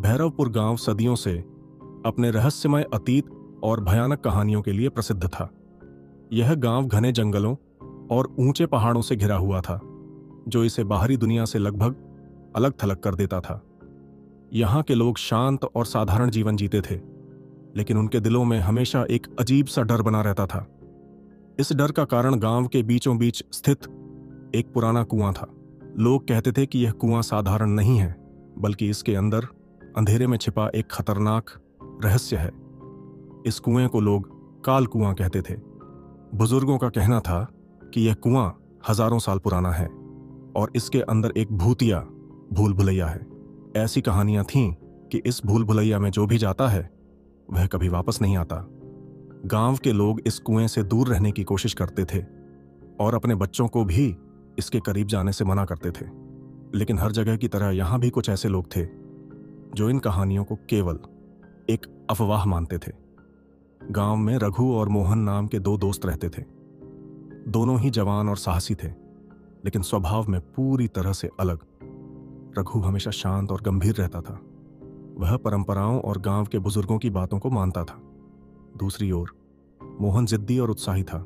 भैरवपुर गांव सदियों से अपने रहस्यमय अतीत और भयानक कहानियों के लिए प्रसिद्ध था। यह गांव घने जंगलों और ऊंचे पहाड़ों से घिरा हुआ था, जो इसे बाहरी दुनिया से लगभग अलग थलग कर देता था। यहाँ के लोग शांत और साधारण जीवन जीते थे, लेकिन उनके दिलों में हमेशा एक अजीब सा डर बना रहता था। इस डर का कारण गांव के बीचों बीच स्थित एक पुराना कुआं था। लोग कहते थे कि यह कुआं साधारण नहीं है, बल्कि इसके अंदर अंधेरे में छिपा एक खतरनाक रहस्य है। इस कुएं को लोग काल कुआं कहते थे। बुजुर्गों का कहना था कि यह कुआं हजारों साल पुराना है और इसके अंदर एक भूतिया भूल भुलैया है। ऐसी कहानियां थीं कि इस भूल भुलैया में जो भी जाता है वह कभी वापस नहीं आता। गांव के लोग इस कुएं से दूर रहने की कोशिश करते थे और अपने बच्चों को भी इसके करीब जाने से मना करते थे। लेकिन हर जगह की तरह यहां भी कुछ ऐसे लोग थे जो इन कहानियों को केवल एक अफवाह मानते थे। गांव में रघु और मोहन नाम के दो दोस्त रहते थे। दोनों ही जवान और साहसी थे, लेकिन स्वभाव में पूरी तरह से अलग। रघु हमेशा शांत और गंभीर रहता था। वह परंपराओं और गांव के बुजुर्गों की बातों को मानता था। दूसरी ओर मोहन जिद्दी और उत्साही था।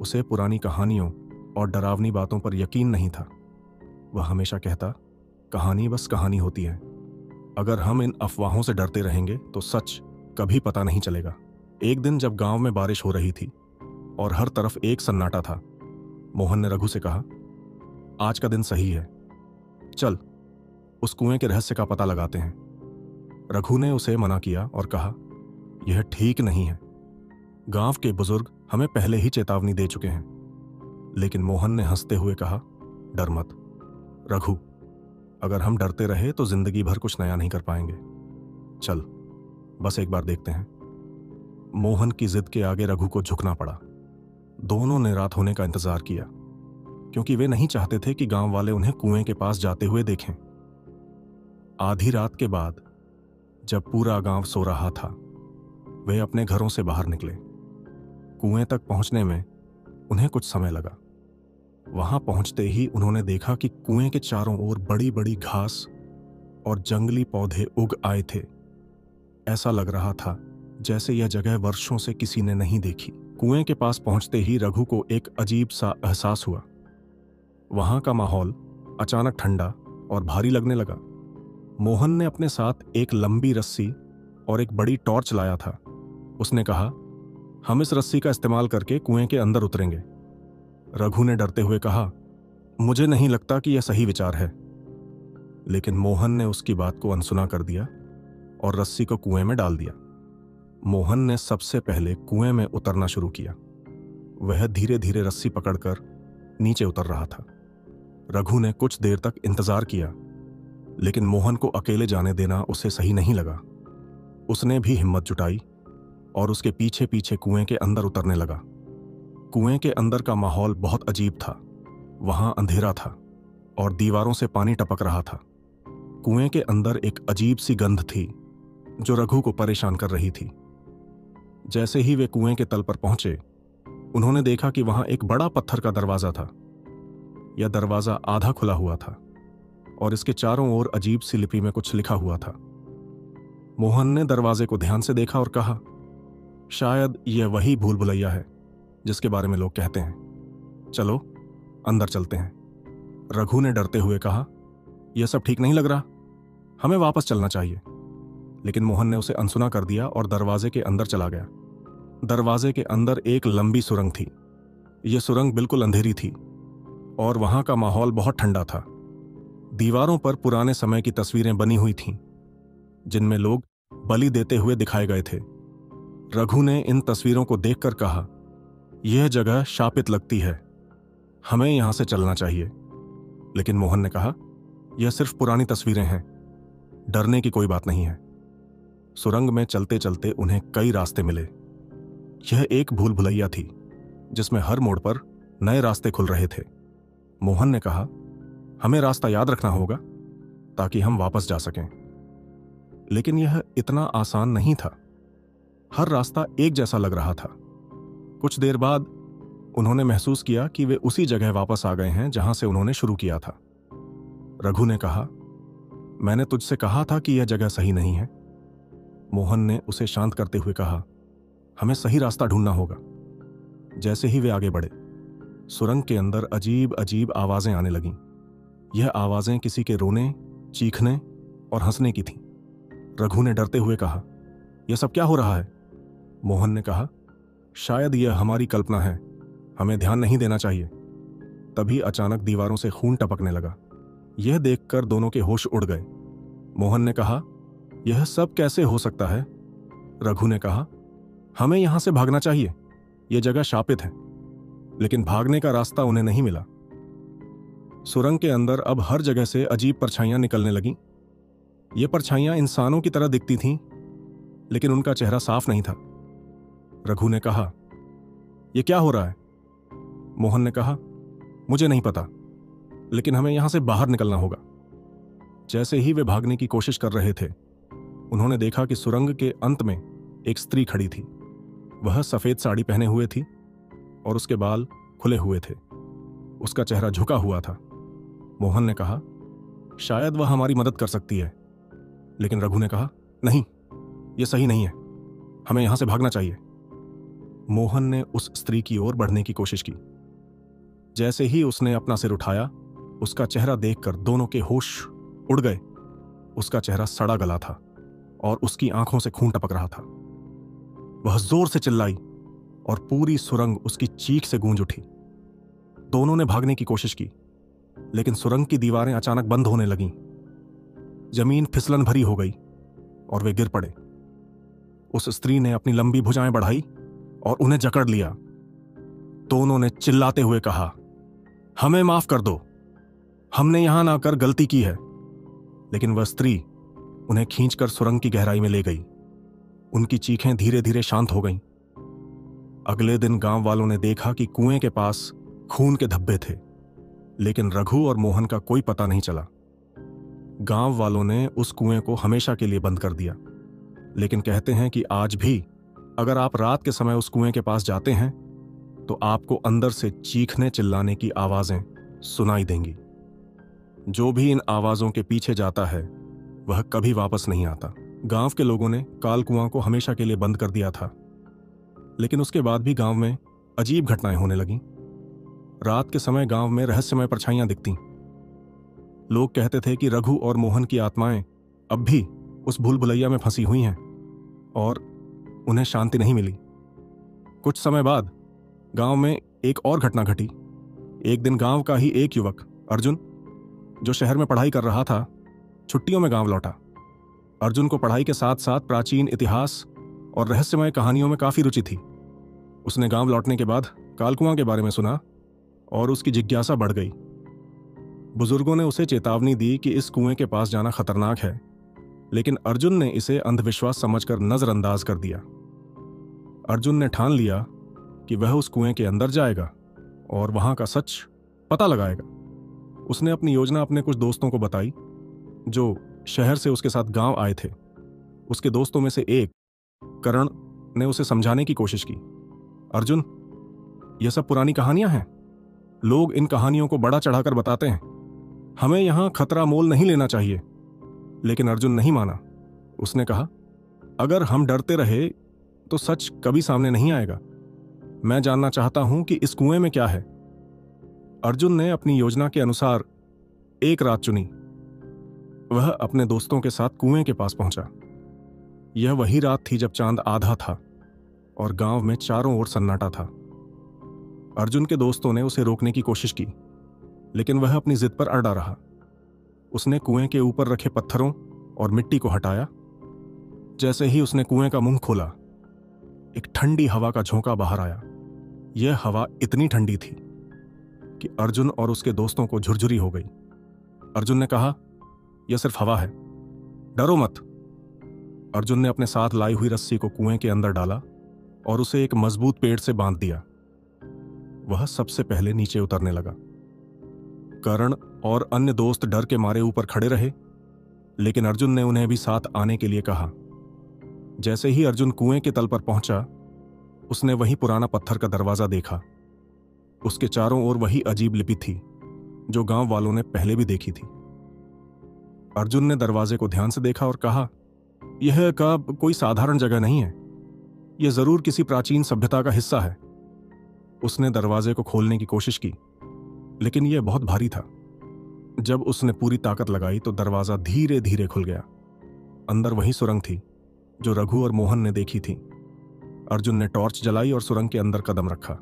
उसे पुरानी कहानियों और डरावनी बातों पर यकीन नहीं था। वह हमेशा कहता, कहानी बस कहानी होती है। अगर हम इन अफवाहों से डरते रहेंगे तो सच कभी पता नहीं चलेगा। एक दिन जब गांव में बारिश हो रही थी और हर तरफ एक सन्नाटा था, मोहन ने रघु से कहा, आज का दिन सही है, चल उस कुएं के रहस्य का पता लगाते हैं। रघु ने उसे मना किया और कहा, यह ठीक नहीं है। गांव के बुजुर्ग हमें पहले ही चेतावनी दे चुके हैं। लेकिन मोहन ने हंसते हुए कहा, डर मत रघु, अगर हम डरते रहे तो जिंदगी भर कुछ नया नहीं कर पाएंगे। चल बस एक बार देखते हैं। मोहन की जिद के आगे रघु को झुकना पड़ा। दोनों ने रात होने का इंतजार किया, क्योंकि वे नहीं चाहते थे कि गांव वाले उन्हें कुएं के पास जाते हुए देखें। आधी रात के बाद जब पूरा गांव सो रहा था, वे अपने घरों से बाहर निकले। कुएं तक पहुंचने में उन्हें कुछ समय लगा। वहां पहुंचते ही उन्होंने देखा कि कुएं के चारों ओर बड़ी बड़ी घास और जंगली पौधे उग आए थे। ऐसा लग रहा था जैसे यह जगह वर्षों से किसी ने नहीं देखी। कुएं के पास पहुंचते ही रघु को एक अजीब सा एहसास हुआ। वहां का माहौल अचानक ठंडा और भारी लगने लगा। मोहन ने अपने साथ एक लंबी रस्सी और एक बड़ी टॉर्च लाया था। उसने कहा, हम इस रस्सी का इस्तेमाल करके कुएं के अंदर उतरेंगे। रघु ने डरते हुए कहा, मुझे नहीं लगता कि यह सही विचार है। लेकिन मोहन ने उसकी बात को अनसुना कर दिया और रस्सी को कुएं में डाल दिया। मोहन ने सबसे पहले कुएं में उतरना शुरू किया। वह धीरे धीरे रस्सी पकड़कर नीचे उतर रहा था। रघु ने कुछ देर तक इंतजार किया, लेकिन मोहन को अकेले जाने देना उसे सही नहीं लगा। उसने भी हिम्मत जुटाई और उसके पीछे पीछे कुएं के अंदर उतरने लगा। कुएं के अंदर का माहौल बहुत अजीब था। वहां अंधेरा था और दीवारों से पानी टपक रहा था। कुएं के अंदर एक अजीब सी गंध थी जो रघु को परेशान कर रही थी। जैसे ही वे कुएं के तल पर पहुंचे, उन्होंने देखा कि वहां एक बड़ा पत्थर का दरवाजा था। यह दरवाजा आधा खुला हुआ था और इसके चारों ओर अजीब सी लिपि में कुछ लिखा हुआ था। मोहन ने दरवाजे को ध्यान से देखा और कहा, शायद यह वही भूल भुलैया है जिसके बारे में लोग कहते हैं। चलो अंदर चलते हैं। रघु ने डरते हुए कहा, यह सब ठीक नहीं लग रहा, हमें वापस चलना चाहिए। लेकिन मोहन ने उसे अनसुना कर दिया और दरवाजे के अंदर चला गया। दरवाजे के अंदर एक लंबी सुरंग थी। यह सुरंग बिल्कुल अंधेरी थी और वहां का माहौल बहुत ठंडा था। दीवारों पर पुराने समय की तस्वीरें बनी हुई थीं, जिनमें लोग बलि देते हुए दिखाए गए थे। रघु ने इन तस्वीरों को देखकर कहा, यह जगह शापित लगती है, हमें यहां से चलना चाहिए। लेकिन मोहन ने कहा, यह सिर्फ पुरानी तस्वीरें हैं, डरने की कोई बात नहीं है। सुरंग में चलते चलते उन्हें कई रास्ते मिले। यह एक भूल भुलैया थी जिसमें हर मोड़ पर नए रास्ते खुल रहे थे। मोहन ने कहा, हमें रास्ता याद रखना होगा ताकि हम वापस जा सकें। लेकिन यह इतना आसान नहीं था। हर रास्ता एक जैसा लग रहा था। कुछ देर बाद उन्होंने महसूस किया कि वे उसी जगह वापस आ गए हैं जहां से उन्होंने शुरू किया था। रघु ने कहा, मैंने तुझसे कहा था कि यह जगह सही नहीं है। मोहन ने उसे शांत करते हुए कहा, हमें सही रास्ता ढूंढना होगा। जैसे ही वे आगे बढ़े, सुरंग के अंदर अजीब अजीब आवाजें आने लगीं। यह आवाजें किसी के रोने, चीखने और हंसने की थीं। रघु ने डरते हुए कहा, यह सब क्या हो रहा है? मोहन ने कहा, शायद यह हमारी कल्पना है, हमें ध्यान नहीं देना चाहिए। तभी अचानक दीवारों से खून टपकने लगा। यह देखकर दोनों के होश उड़ गए। मोहन ने कहा, यह सब कैसे हो सकता है? रघु ने कहा, हमें यहां से भागना चाहिए, यह जगह शापित है। लेकिन भागने का रास्ता उन्हें नहीं मिला। सुरंग के अंदर अब हर जगह से अजीब परछाइयां निकलने लगीं। ये परछाइयां इंसानों की तरह दिखती थीं, लेकिन उनका चेहरा साफ नहीं था। रघु ने कहा, यह क्या हो रहा है? मोहन ने कहा, मुझे नहीं पता, लेकिन हमें यहां से बाहर निकलना होगा। जैसे ही वे भागने की कोशिश कर रहे थे, उन्होंने देखा कि सुरंग के अंत में एक स्त्री खड़ी थी। वह सफेद साड़ी पहने हुए थी और उसके बाल खुले हुए थे। उसका चेहरा झुका हुआ था। मोहन ने कहा, शायद वह हमारी मदद कर सकती है। लेकिन रघु ने कहा, नहीं, यह सही नहीं है, हमें यहां से भागना चाहिए। मोहन ने उस स्त्री की ओर बढ़ने की कोशिश की। जैसे ही उसने अपना सिर उठाया, उसका चेहरा देखकर दोनों के होश उड़ गए। उसका चेहरा सड़ा गला था और उसकी आंखों से खून टपक रहा था। वह जोर से चिल्लाई और पूरी सुरंग उसकी चीख से गूंज उठी। दोनों ने भागने की कोशिश की, लेकिन सुरंग की दीवारें अचानक बंद होने लगीं। जमीन फिसलन भरी हो गई और वे गिर पड़े। उस स्त्री ने अपनी लंबी भुजाएं बढ़ाई और उन्हें जकड़ लिया। दोनों ने चिल्लाते हुए कहा, हमें माफ कर दो, हमने यहां ना आकर गलती की है। लेकिन वह स्त्री उन्हें खींचकर सुरंग की गहराई में ले गई। उनकी चीखें धीरे धीरे शांत हो गईं। अगले दिन गांव वालों ने देखा कि कुएं के पास खून के धब्बे थे, लेकिन रघु और मोहन का कोई पता नहीं चला। गांव वालों ने उस कुएं को हमेशा के लिए बंद कर दिया। लेकिन कहते हैं कि आज भी अगर आप रात के समय उस कुएं के पास जाते हैं तो आपको अंदर से चीखने चिल्लाने की आवाजें सुनाई देंगी। जो भी इन आवाजों के पीछे जाता है वह कभी वापस नहीं आता। गांव के लोगों ने काल कुआं को हमेशा के लिए बंद कर दिया था, लेकिन उसके बाद भी गांव में अजीब घटनाएं होने लगीं। रात के समय गांव में रहस्यमय परछाइयां दिखतीं। लोग कहते थे कि रघु और मोहन की आत्माएं अब भी उस भूल भुलैया में फंसी हुई हैं और उन्हें शांति नहीं मिली। कुछ समय बाद गांव में एक और घटना घटी। एक दिन गांव का ही एक युवक अर्जुन, जो शहर में पढ़ाई कर रहा था, छुट्टियों में गांव लौटा। अर्जुन को पढ़ाई के साथ साथ प्राचीन इतिहास और रहस्यमय कहानियों में काफी रुचि थी। उसने गांव लौटने के बाद कालकुआं के बारे में सुना और उसकी जिज्ञासा बढ़ गई। बुजुर्गों ने उसे चेतावनी दी कि इस कुएं के पास जाना खतरनाक है, लेकिन अर्जुन ने इसे अंधविश्वास समझकर नजरअंदाज कर दिया। अर्जुन ने ठान लिया कि वह उस कुएं के अंदर जाएगा और वहां का सच पता लगाएगा। उसने अपनी योजना अपने कुछ दोस्तों को बताई जो शहर से उसके साथ गांव आए थे। उसके दोस्तों में से एक, करण, ने उसे समझाने की कोशिश की। अर्जुन, यह सब पुरानी कहानियां हैं। लोग इन कहानियों को बड़ा चढ़ाकर बताते हैं। हमें यहां खतरा मोल नहीं लेना चाहिए। लेकिन अर्जुन नहीं माना। उसने कहा, अगर हम डरते रहे तो सच कभी सामने नहीं आएगा। मैं जानना चाहता हूं कि इस कुएं में क्या है। अर्जुन ने अपनी योजना के अनुसार एक रात चुनी। वह अपने दोस्तों के साथ कुएं के पास पहुंचा। यह वही रात थी जब चांद आधा था और गांव में चारों ओर सन्नाटा था। अर्जुन के दोस्तों ने उसे रोकने की कोशिश की, लेकिन वह अपनी जिद पर अड़ा रहा। उसने कुएं के ऊपर रखे पत्थरों और मिट्टी को हटाया। जैसे ही उसने कुएं का मुंह खोला, एक ठंडी हवा का झोंका बाहर आया। यह हवा इतनी ठंडी थी कि अर्जुन और उसके दोस्तों को झुरझुरी हो गई। अर्जुन ने कहा, यह सिर्फ हवा है, डरो मत। अर्जुन ने अपने साथ लाई हुई रस्सी को कुएं के अंदर डाला और उसे एक मजबूत पेड़ से बांध दिया। वह सबसे पहले नीचे उतरने लगा। कर्ण और अन्य दोस्त डर के मारे ऊपर खड़े रहे, लेकिन अर्जुन ने उन्हें भी साथ आने के लिए कहा। जैसे ही अर्जुन कुएं के तल पर पहुंचा, उसने वही पुराना पत्थर का दरवाजा देखा। उसके चारों ओर वही अजीब लिपि थी जो गांव वालों ने पहले भी देखी थी। अर्जुन ने दरवाजे को ध्यान से देखा और कहा, यह का कोई साधारण जगह नहीं है, यह जरूर किसी प्राचीन सभ्यता का हिस्सा है। उसने दरवाजे को खोलने की कोशिश की, लेकिन यह बहुत भारी था। जब उसने पूरी ताकत लगाई तो दरवाजा धीरे धीरे खुल गया। अंदर वही सुरंग थी जो रघु और मोहन ने देखी थी। अर्जुन ने टॉर्च जलाई और सुरंग के अंदर कदम रखा।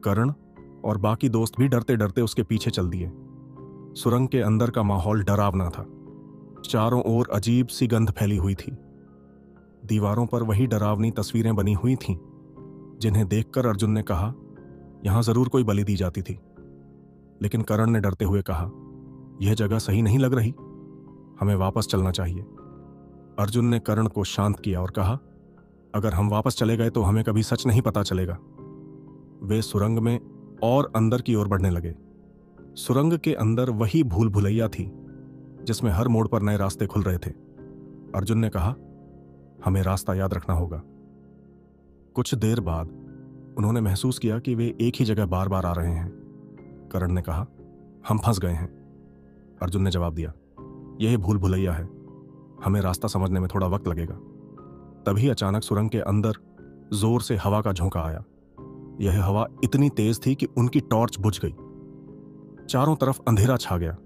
कर्ण और बाकी दोस्त भी डरते डरते उसके पीछे चल दिए। सुरंग के अंदर का माहौल डरावना था। चारों ओर अजीब सी गंध फैली हुई थी। दीवारों पर वही डरावनी तस्वीरें बनी हुई थीं, जिन्हें देखकर अर्जुन ने कहा, यहां जरूर कोई बलि दी जाती थी। लेकिन कर्ण ने डरते हुए कहा, यह जगह सही नहीं लग रही, हमें वापस चलना चाहिए। अर्जुन ने कर्ण को शांत किया और कहा, अगर हम वापस चले गए तो हमें कभी सच नहीं पता चलेगा। वे सुरंग में और अंदर की ओर बढ़ने लगे। सुरंग के अंदर वही भूल भुलैया थी जिसमें हर मोड़ पर नए रास्ते खुल रहे थे। अर्जुन ने कहा, हमें रास्ता याद रखना होगा। कुछ देर बाद उन्होंने महसूस किया कि वे एक ही जगह बार बार आ रहे हैं। कर्ण ने कहा, हम फंस गए हैं। अर्जुन ने जवाब दिया, यह भूल भुलैया है, हमें रास्ता समझने में थोड़ा वक्त लगेगा। तभी अचानक सुरंग के अंदर जोर से हवा का झोंका आया। यह हवा इतनी तेज थी कि उनकी टॉर्च बुझ गई। चारों तरफ अंधेरा छा गया।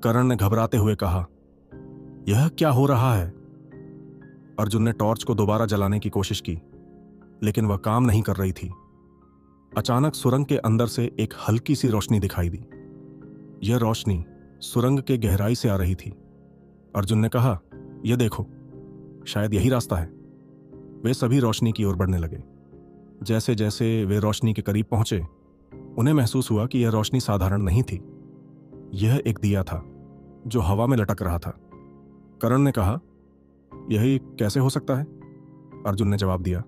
कर्ण ने घबराते हुए कहा, यह क्या हो रहा है? अर्जुन ने टॉर्च को दोबारा जलाने की कोशिश की, लेकिन वह काम नहीं कर रही थी। अचानक सुरंग के अंदर से एक हल्की सी रोशनी दिखाई दी। यह रोशनी सुरंग के गहराई से आ रही थी। अर्जुन ने कहा, यह देखो, शायद यही रास्ता है। वे सभी रोशनी की ओर बढ़ने लगे। जैसे जैसे वे रोशनी के करीब पहुंचे, उन्हें महसूस हुआ कि यह रोशनी साधारण नहीं थी। यह एक दिया था जो हवा में लटक रहा था। कर्ण ने कहा, यही कैसे हो सकता है? अर्जुन ने जवाब दिया,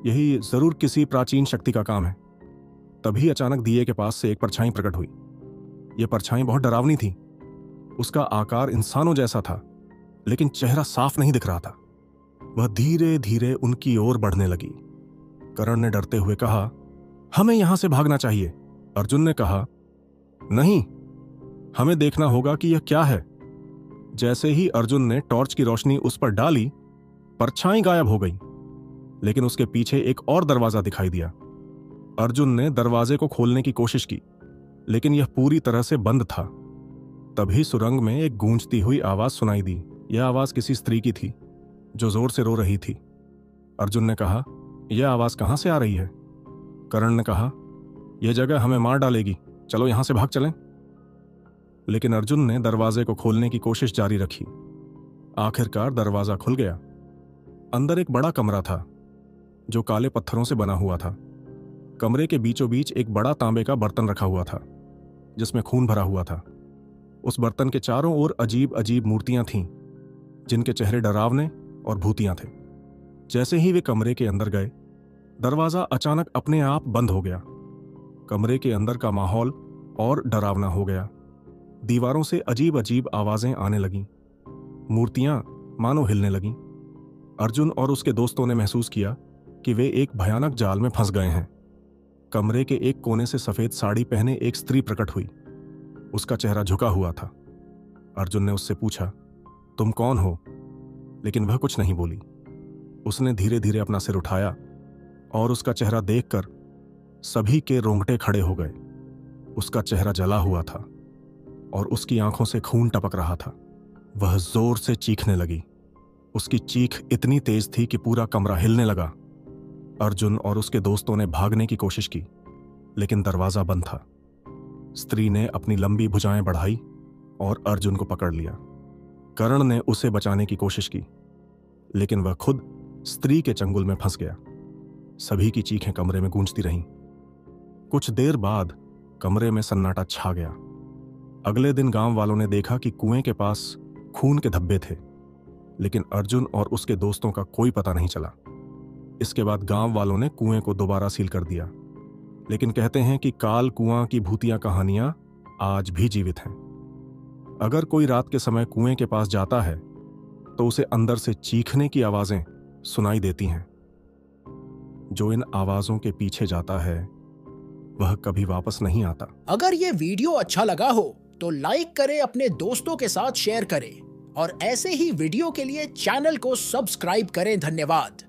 यही जरूर किसी प्राचीन शक्ति का काम है। तभी अचानक दिए के पास से एक परछाई प्रकट हुई। यह परछाई बहुत डरावनी थी। उसका आकार इंसानों जैसा था, लेकिन चेहरा साफ नहीं दिख रहा था। वह धीरे धीरे उनकी ओर बढ़ने लगी। कर्ण ने डरते हुए कहा, हमें यहां से भागना चाहिए। अर्जुन ने कहा, नहीं, हमें देखना होगा कि यह क्या है। जैसे ही अर्जुन ने टॉर्च की रोशनी उस पर डाली, परछाई गायब हो गई, लेकिन उसके पीछे एक और दरवाजा दिखाई दिया। अर्जुन ने दरवाजे को खोलने की कोशिश की, लेकिन यह पूरी तरह से बंद था। तभी सुरंग में एक गूंजती हुई आवाज सुनाई दी। यह आवाज किसी स्त्री की थी जो जोर से रो रही थी। अर्जुन ने कहा, यह आवाज कहां से आ रही है? कर्ण ने कहा, यह जगह हमें मार डालेगी, चलो यहां से भाग चलें। लेकिन अर्जुन ने दरवाजे को खोलने की कोशिश जारी रखी। आखिरकार दरवाजा खुल गया। अंदर एक बड़ा कमरा था जो काले पत्थरों से बना हुआ था। कमरे के बीचों बीच एक बड़ा तांबे का बर्तन रखा हुआ था जिसमें खून भरा हुआ था। उस बर्तन के चारों ओर अजीब अजीब मूर्तियां थीं, जिनके चेहरे डरावने और भूतियां थे। जैसे ही वे कमरे के अंदर गए, दरवाजा अचानक अपने आप बंद हो गया। कमरे के अंदर का माहौल और डरावना हो गया। दीवारों से अजीब अजीब आवाजें आने लगीं। मूर्तियां मानो हिलने लगीं। अर्जुन और उसके दोस्तों ने महसूस किया कि वे एक भयानक जाल में फंस गए हैं। कमरे के एक कोने से सफेद साड़ी पहने एक स्त्री प्रकट हुई। उसका चेहरा झुका हुआ था। अर्जुन ने उससे पूछा, तुम कौन हो? लेकिन वह कुछ नहीं बोली। उसने धीरे धीरे अपना सिर उठाया और उसका चेहरा देखकर सभी के रोंगटे खड़े हो गए। उसका चेहरा जला हुआ था और उसकी आंखों से खून टपक रहा था। वह जोर से चीखने लगी। उसकी चीख इतनी तेज थी कि पूरा कमरा हिलने लगा। अर्जुन और उसके दोस्तों ने भागने की कोशिश की, लेकिन दरवाजा बंद था। स्त्री ने अपनी लंबी भुजाएं बढ़ाई और अर्जुन को पकड़ लिया। कर्ण ने उसे बचाने की कोशिश की, लेकिन वह खुद स्त्री के चंगुल में फंस गया। सभी की चीखें कमरे में गूंजती रहीं। कुछ देर बाद कमरे में सन्नाटा छा गया। अगले दिन गांव वालों ने देखा कि कुएं के पास खून के धब्बे थे, लेकिन अर्जुन और उसके दोस्तों का कोई पता नहीं चला। इसके बाद गांव वालों ने कुएं को दोबारा सील कर दिया, लेकिन कहते हैं कि काल कुआं की भूतिया कहानियां आज भी जीवित हैं। अगर कोई रात के समय कुएं के पास जाता है तो उसे अंदर से चीखने की आवाजें सुनाई देती हैं। जो इन आवाजों के पीछे जाता है वह कभी वापस नहीं आता। अगर ये वीडियो अच्छा लगा हो तो लाइक करें, अपने दोस्तों के साथ शेयर करें और ऐसे ही वीडियो के लिए चैनल को सब्सक्राइब करें। धन्यवाद।